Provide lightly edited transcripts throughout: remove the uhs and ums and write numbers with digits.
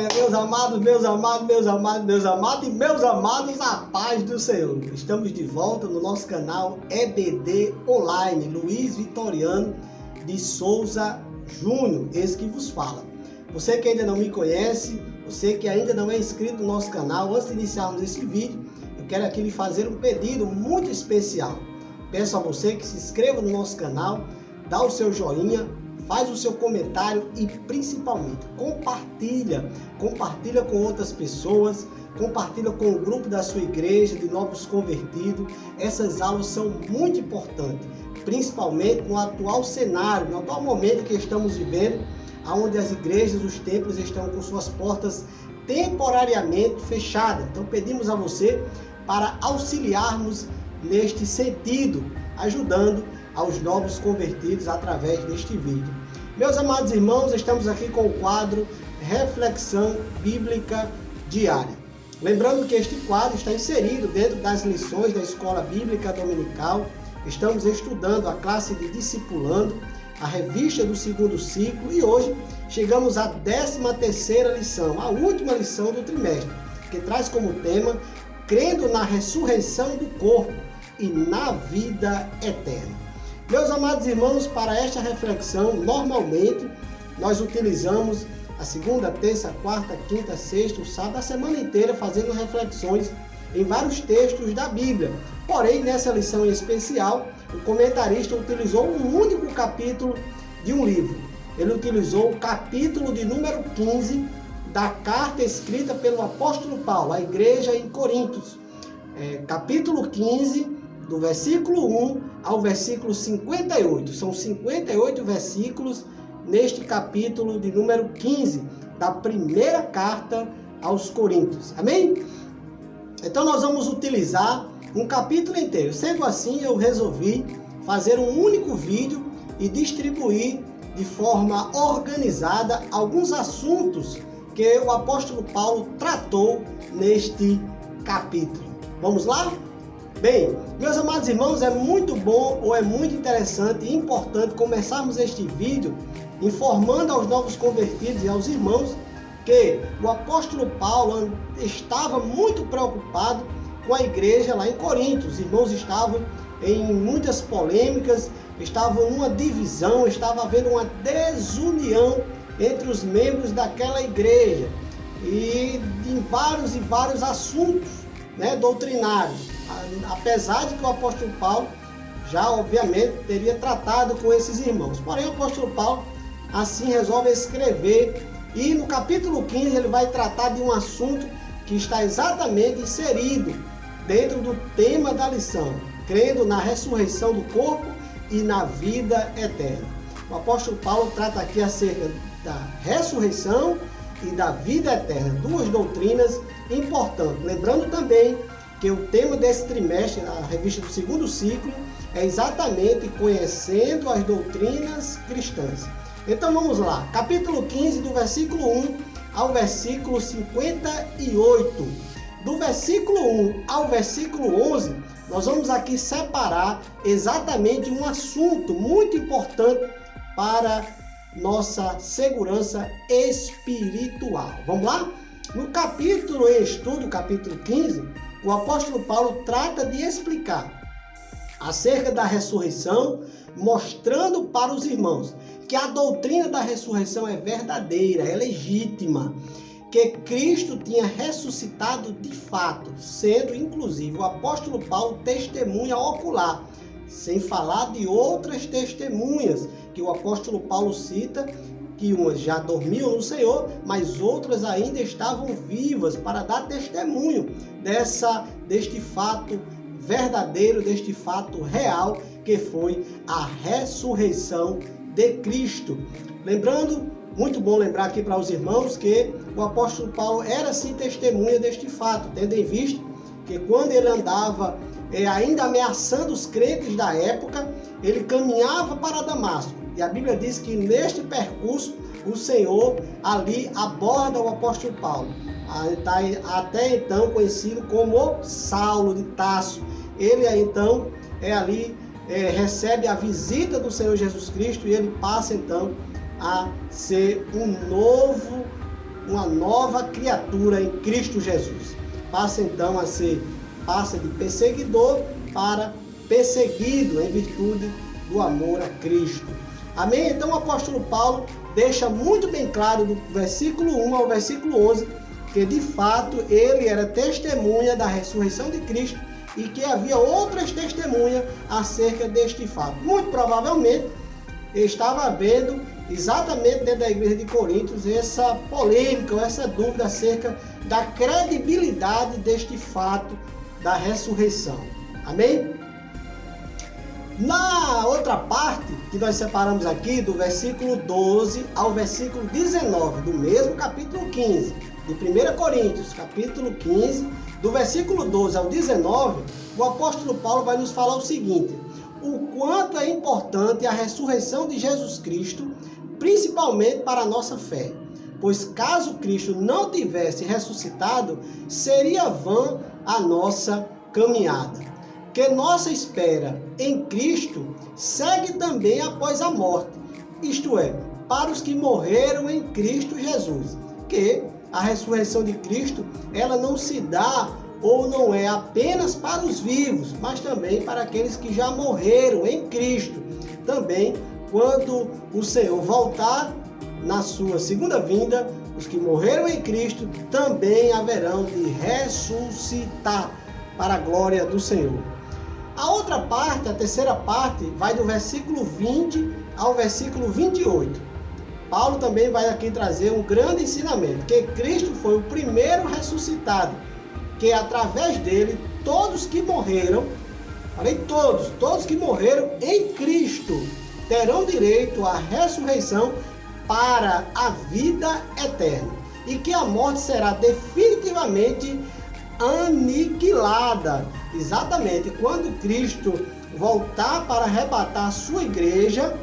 Glória, meus amados, e meus amados, a paz do Senhor. Estamos de volta no nosso canal EBD Online, Luiz Vitoriano de Souza Júnior, esse que vos fala. Você que ainda não me conhece, você que ainda não é inscrito no nosso canal, antes de iniciarmos esse vídeo, eu quero aqui lhe fazer um pedido muito especial. Peço a você que se inscreva no nosso canal, dá o seu joinha, faz o seu comentário e principalmente compartilha com outras pessoas, compartilha com o grupo da sua igreja de novos convertidos. Essas aulas são muito importantes, principalmente no atual cenário, no atual momento que estamos vivendo, onde as igrejas, os templos estão com suas portas temporariamente fechadas. Então pedimos a você para auxiliarmos neste sentido, ajudando aos novos convertidos através deste vídeo. Meus amados irmãos, estamos aqui com o quadro Reflexão Bíblica Diária. Lembrando que este quadro está inserido dentro das lições da Escola Bíblica Dominical. Estamos estudando a classe de Discipulando, a revista do segundo ciclo, e hoje chegamos à 13ª lição, a última lição do trimestre, que traz como tema Crendo na ressurreição do corpo e na vida eterna. Meus amados irmãos, para esta reflexão, normalmente nós utilizamos a segunda, terça, quarta, quinta, sexta, o sábado, a semana inteira fazendo reflexões em vários textos da Bíblia. Porém, nessa lição em especial, o comentarista utilizou um único capítulo de um livro. Ele utilizou o capítulo de número 15 da carta escrita pelo apóstolo Paulo à igreja em Coríntios. Capítulo 15, do versículo 1 ao versículo 58. São 58 versículos neste capítulo de número 15 da primeira carta aos Coríntios. Amém? Então nós vamos utilizar um capítulo inteiro. Sendo assim, eu resolvi fazer um único vídeo e distribuir de forma organizada alguns assuntos que o apóstolo Paulo tratou neste capítulo. Vamos lá? Bem, meus amados irmãos, é muito bom ou é muito interessante e importante começarmos este vídeo informando aos novos convertidos e aos irmãos que o apóstolo Paulo estava muito preocupado com a igreja lá em Corinto. Os irmãos estavam em muitas polêmicas, estavam numa divisão, estava havendo uma desunião entre os membros daquela igreja e em vários assuntos, doutrinários. Apesar de que o apóstolo Paulo já obviamente teria tratado com esses irmãos. Porém, o apóstolo Paulo assim resolve escrever, e no capítulo 15 ele vai tratar de um assunto que está exatamente inserido dentro do tema da lição, crendo na ressurreição do corpo e na vida eterna. O apóstolo Paulo trata aqui acerca da ressurreição e da vida eterna, duas doutrinas importantes. Lembrando também que o tema desse trimestre, na revista do segundo ciclo, é exatamente conhecendo as doutrinas cristãs. Então vamos lá, capítulo 15, do versículo 1 ao versículo 58. Do versículo 1 ao versículo 11, nós vamos aqui separar exatamente um assunto muito importante para nossa segurança espiritual. Vamos lá? No capítulo em estudo, capítulo 15, o apóstolo Paulo trata de explicar acerca da ressurreição, mostrando para os irmãos que a doutrina da ressurreição é verdadeira, é legítima, que Cristo tinha ressuscitado de fato, sendo inclusive o apóstolo Paulo testemunha ocular, sem falar de outras testemunhas que o apóstolo Paulo cita, que umas já dormiam no Senhor, mas outras ainda estavam vivas para dar testemunho deste fato verdadeiro, deste fato real, que foi a ressurreição de Cristo. Lembrando, muito bom lembrar aqui para os irmãos que o apóstolo Paulo era sim testemunha deste fato, tendo em vista que quando ele andava ainda ameaçando os crentes da época, ele caminhava para Damasco. E a Bíblia diz que neste percurso o Senhor ali aborda o apóstolo Paulo, até então conhecido como Saulo de Tarso. Ele então recebe a visita do Senhor Jesus Cristo e ele passa então a ser um novo uma nova criatura em Cristo Jesus. Passa então passa de perseguidor para perseguido em virtude do amor a Cristo. Amém? Então o apóstolo Paulo deixa muito bem claro do versículo 1 ao versículo 11 que de fato ele era testemunha da ressurreição de Cristo e que havia outras testemunhas acerca deste fato. Muito provavelmente estava havendo exatamente dentro da igreja de Coríntios essa polêmica ou essa dúvida acerca da credibilidade deste fato da ressurreição. Amém? Na outra parte que nós separamos aqui, do versículo 12 ao versículo 19, do mesmo capítulo 15, de 1 Coríntios, capítulo 15, do versículo 12 ao 19, o apóstolo Paulo vai nos falar o seguinte: o quanto é importante a ressurreição de Jesus Cristo, principalmente para a nossa fé. Pois caso Cristo não tivesse ressuscitado, seria vã a nossa caminhada. Que nossa espera em Cristo segue também após a morte, isto é, para os que morreram em Cristo Jesus. Que a ressurreição de Cristo, ela não se dá ou não é apenas para os vivos, mas também para aqueles que já morreram em Cristo. Também, quando o Senhor voltar na sua segunda vinda, os que morreram em Cristo também haverão de ressuscitar para a glória do Senhor. A outra parte, a terceira parte, vai do versículo 20 ao versículo 28. Paulo também vai aqui trazer um grande ensinamento, que Cristo foi o primeiro ressuscitado, que através dele, todos que morreram, todos que morreram em Cristo, terão direito à ressurreição para a vida eterna. E que a morte será definitivamente aniquilada. Exatamente, quando Cristo voltar para arrebatar a sua igreja,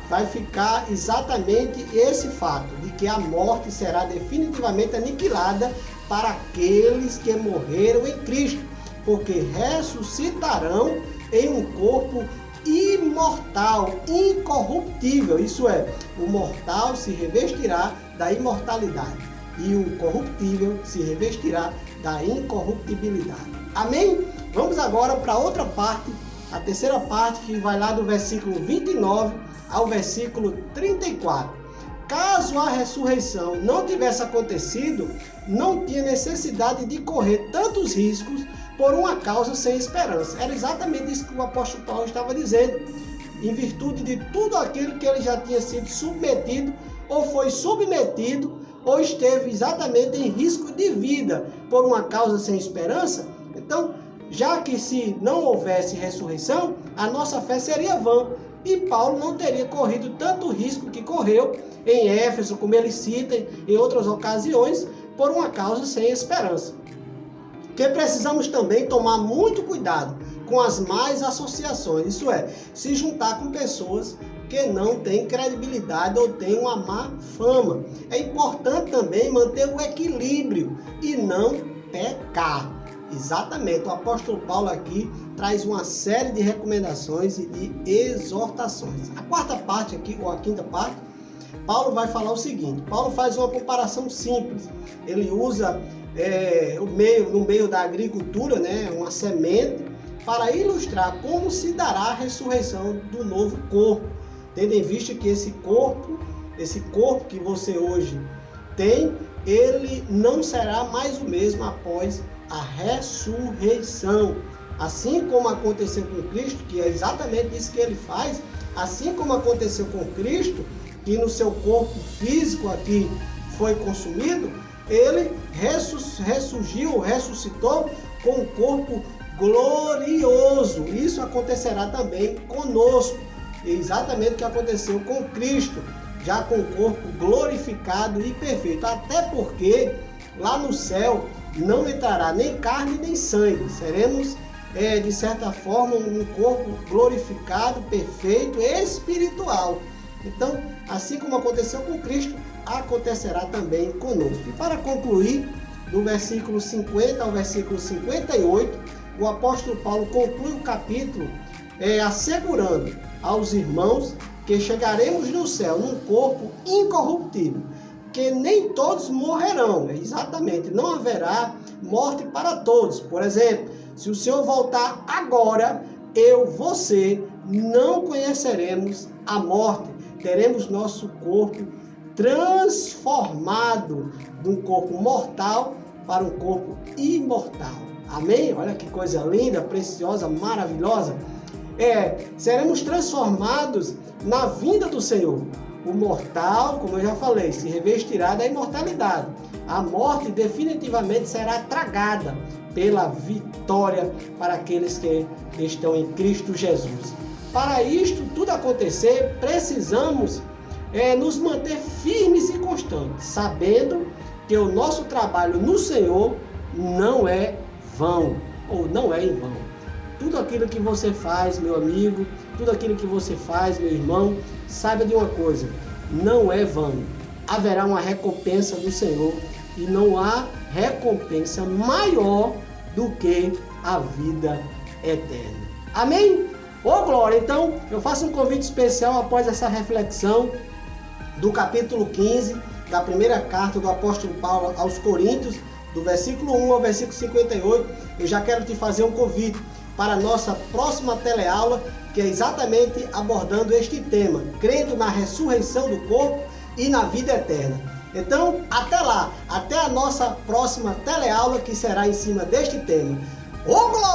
vai ficar exatamente esse fato, de que a morte será definitivamente aniquilada para aqueles que morreram em Cristo, porque ressuscitarão em um corpo imortal, incorruptível, isso é, o mortal se revestirá da imortalidade e o corruptível se revestirá da incorruptibilidade. Amém? Vamos agora para outra parte, a terceira parte, que vai lá do versículo 29 ao versículo 34. Caso a ressurreição não tivesse acontecido, não tinha necessidade de correr tantos riscos por uma causa sem esperança. Era exatamente isso que o apóstolo Paulo estava dizendo, em virtude de tudo aquilo que ele já tinha sido submetido, ou foi submetido, ou esteve exatamente em risco de vida por uma causa sem esperança. Então, já que se não houvesse ressurreição, a nossa fé seria vã, e Paulo não teria corrido tanto risco que correu em Éfeso, como ele cita em outras ocasiões, por uma causa sem esperança. Que precisamos também tomar muito cuidado com as más associações, isso é, se juntar com pessoas que não têm credibilidade ou têm uma má fama. É importante também manter o equilíbrio e não pecar. Exatamente, o apóstolo Paulo aqui traz uma série de recomendações e de exortações. A quarta parte aqui, ou a quinta parte, Paulo vai falar o seguinte: Paulo faz uma comparação simples. Ele usa no meio da agricultura, uma semente, para ilustrar como se dará a ressurreição do novo corpo, tendo em vista que esse corpo que você hoje tem, ele não será mais o mesmo após a ressurreição. Assim como aconteceu com Cristo, que é exatamente isso que ele faz, assim como aconteceu com Cristo, que no seu corpo físico aqui foi consumido, ele ressuscitou com um corpo glorioso. Isso acontecerá também conosco. É exatamente o que aconteceu com Cristo, já com o corpo glorificado e perfeito. Até porque lá no céu não entrará nem carne nem sangue. Seremos, de certa forma, um corpo glorificado, perfeito, espiritual. Então, assim como aconteceu com Cristo, acontecerá também conosco. E para concluir, do versículo 50 ao versículo 58, o apóstolo Paulo conclui o capítulo assegurando aos irmãos que chegaremos no céu num corpo incorruptível, que nem todos morrerão. Exatamente, não haverá morte para todos. Por exemplo, se o Senhor voltar agora, você não conheceremos a morte. Teremos nosso corpo transformado de um corpo mortal para um corpo imortal. Amém? Olha que coisa linda, preciosa, maravilhosa. Seremos transformados na vinda do Senhor. O mortal, como eu já falei, se revestirá da imortalidade. A morte definitivamente será tragada pela vitória para aqueles que estão em Cristo Jesus. Para isto tudo acontecer, precisamos nos manter firmes e constantes, sabendo que o nosso trabalho no Senhor não é vão, ou não é em vão. Tudo aquilo que você faz, meu amigo, tudo aquilo que você faz, meu irmão, saiba de uma coisa, não é vão. Haverá uma recompensa do Senhor e não há recompensa maior do que a vida eterna. Amém? Ô glória! Então, eu faço um convite especial após essa reflexão do capítulo 15 da primeira carta do apóstolo Paulo aos Coríntios, do versículo 1 ao versículo 58. Eu já quero te fazer um convite para a nossa próxima teleaula, que é exatamente abordando este tema, crendo na ressurreição do corpo e na vida eterna. Então, até lá, até a nossa próxima teleaula, que será em cima deste tema. Ô glória!